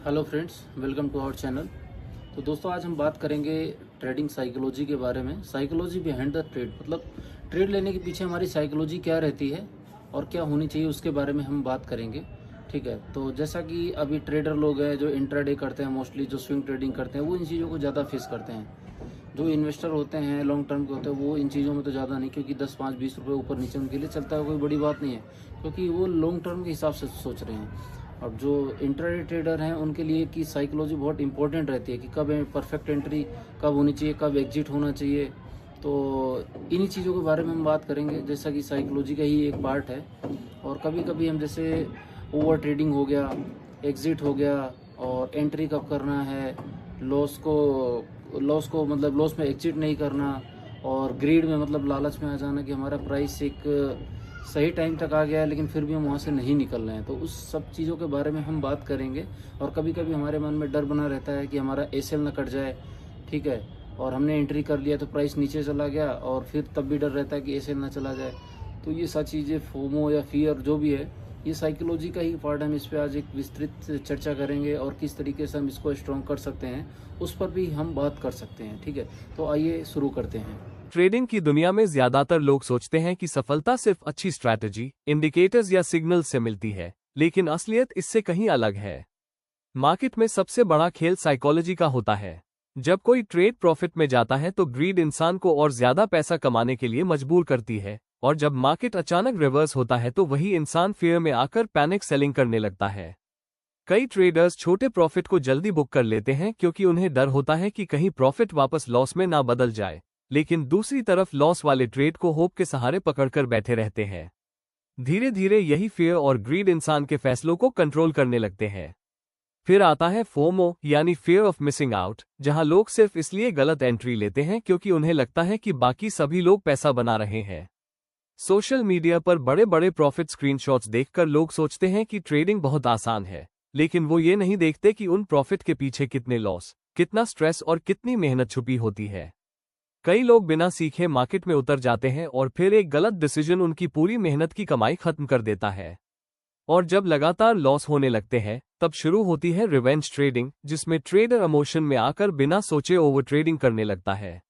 Hello friends, welcome to our channel. तो दोस्तों, आज हम बात करेंगे ट्रेडिंग साइकोलॉजी के बारे में। साइकोलॉजी बिहाइंड द ट्रेड, मतलब ट्रेड लेने के पीछे हमारी साइकोलॉजी क्या रहती है और क्या होनी चाहिए, उसके बारे में हम बात करेंगे। ठीक है, तो जैसा कि अभी ट्रेडर लोग हैं जो इंट्राडे करते हैं, मोस्टली जो स्विंग ट्रेडिंग करते हैं, वो इन चीज़ों को ज़्यादा फेस करते हैं। जो इन्वेस्टर होते हैं, लॉन्ग टर्म के होते हैं, वो इन चीज़ों में तो ज़्यादा नहीं, क्योंकि 10, 5, 20 रुपये ऊपर नीचे उनके लिए चलता है, कोई बड़ी बात नहीं है, क्योंकि वो लॉन्ग टर्म के हिसाब से सोच रहे हैं। और जो इंट्राडे ट्रेडर हैं उनके लिए की साइकोलॉजी बहुत इंपॉर्टेंट रहती है कि कब परफेक्ट एंट्री कब होनी चाहिए, कब एग्जिट होना चाहिए। तो इन्हीं चीज़ों के बारे में हम बात करेंगे, जैसा कि साइकोलॉजी का ही एक पार्ट है। और कभी कभी हम जैसे ओवर ट्रेडिंग हो गया, एग्जिट हो गया, और एंट्री कब करना है, लॉस को मतलब लॉस में एग्जिट नहीं करना, और ग्रीड में मतलब लालच में आ जाना कि हमारा प्राइस एक सही टाइम तक आ गया है लेकिन फिर भी हम वहाँ से नहीं निकल रहे हैं। तो उस सब चीज़ों के बारे में हम बात करेंगे। और कभी कभी हमारे मन में डर बना रहता है कि हमारा एसएल ना कट जाए, ठीक है, और हमने एंट्री कर लिया तो प्राइस नीचे चला गया, और फिर तब भी डर रहता है कि एसएल ना चला जाए। तो ये सारी चीज़ें, फोमो या फियर जो भी है, ये साइकोलॉजी का ही पार्ट। हम इस पर आज एक विस्तृत चर्चा करेंगे और किस तरीके से हम इसको स्ट्रॉन्ग कर सकते हैं उस पर भी हम बात कर सकते हैं। ठीक है, तो आइए शुरू करते हैं। ट्रेडिंग की दुनिया में ज्यादातर लोग सोचते हैं कि सफलता सिर्फ अच्छी स्ट्रैटेजी, इंडिकेटर्स या सिग्नल से मिलती है, लेकिन असलियत इससे कहीं अलग है। मार्केट में सबसे बड़ा खेल साइकोलॉजी का होता है। जब कोई ट्रेड प्रॉफिट में जाता है तो ग्रीड इंसान को और ज्यादा पैसा कमाने के लिए मजबूर करती है, और जब मार्केट अचानक रिवर्स होता है तो वही इंसान फियर में आकर पैनिक सेलिंग करने लगता है। कई ट्रेडर्स छोटे प्रॉफिट को जल्दी बुक कर लेते हैं क्योंकि उन्हें डर होता है कि कहीं प्रॉफिट वापस लॉस में ना बदल जाए, लेकिन दूसरी तरफ लॉस वाले ट्रेड को होप के सहारे पकड़कर बैठे रहते हैं। धीरे धीरे यही फियर और ग्रीड इंसान के फैसलों को कंट्रोल करने लगते हैं। फिर आता है फोमो, यानी फियर ऑफ मिसिंग आउट, जहां लोग सिर्फ इसलिए गलत एंट्री लेते हैं क्योंकि उन्हें लगता है कि बाकी सभी लोग पैसा बना रहे हैं। सोशल मीडिया पर बड़े बड़े प्रॉफिट स्क्रीनशॉट्स देखकर लोग सोचते हैं कि ट्रेडिंग बहुत आसान है, लेकिन वो ये नहीं देखते कि उन प्रॉफिट के पीछे कितने लॉस, कितना स्ट्रेस और कितनी मेहनत छुपी होती है। कई लोग बिना सीखे मार्केट में उतर जाते हैं और फिर एक गलत डिसीजन उनकी पूरी मेहनत की कमाई खत्म कर देता है। और जब लगातार लॉस होने लगते हैं तब शुरू होती है रिवेंज ट्रेडिंग, जिसमें ट्रेडर इमोशन में आकर बिना सोचे ओवर ट्रेडिंग करने लगता है।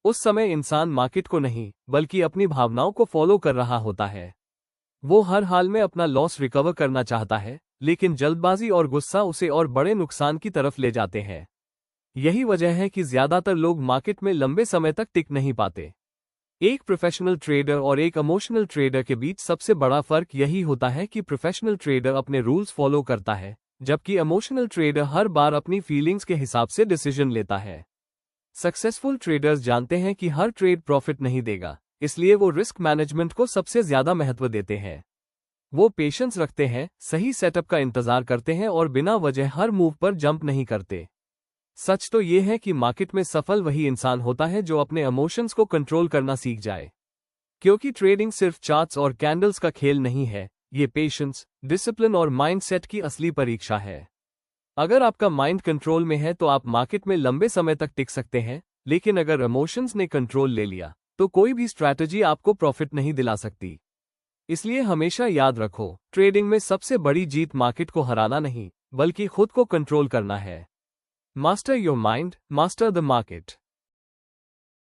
उस समय इंसान मार्केट को नहीं बल्कि अपनी भावनाओं को फॉलो कर रहा होता है। वो हर हाल में अपना लॉस रिकवर करना चाहता है, लेकिन जल्दबाजी और गुस्सा उसे और बड़े नुकसान की तरफ ले जाते हैं। यही वजह है कि ज्यादातर लोग मार्केट में लंबे समय तक टिक नहीं पाते। एक प्रोफेशनल ट्रेडर और एक इमोशनल ट्रेडर के बीच सबसे बड़ा फर्क यही होता है कि प्रोफेशनल ट्रेडर अपने रूल्स फॉलो करता है, जबकि इमोशनल ट्रेडर हर बार अपनी फीलिंग्स के हिसाब से डिसीजन लेता है। सक्सेसफुल ट्रेडर्स जानते हैं कि हर ट्रेड प्रॉफिट नहीं देगा, इसलिए वो रिस्क मैनेजमेंट को सबसे ज्यादा महत्व देते हैं। वो पेशेंस रखते हैं, सही सेटअप का इंतजार करते हैं और बिना वजह हर मूव पर जंप नहीं करते। सच तो ये है कि मार्केट में सफल वही इंसान होता है जो अपने इमोशंस को कंट्रोल करना सीख जाए, क्योंकि ट्रेडिंग सिर्फ चार्ट्स और कैंडल्स का खेल नहीं है, ये पेशेंस, डिसिप्लिन और माइंडसेट की असली परीक्षा है। अगर आपका माइंड कंट्रोल में है तो आप मार्केट में लंबे समय तक टिक सकते हैं, लेकिन अगर इमोशंस ने कंट्रोल ले लिया तो कोई भी स्ट्रैटेजी आपको प्रॉफिट नहीं दिला सकती। इसलिए हमेशा याद रखो, ट्रेडिंग में सबसे बड़ी जीत मार्केट को हराना नहीं बल्कि खुद को कंट्रोल करना है। Master your mind, master the market.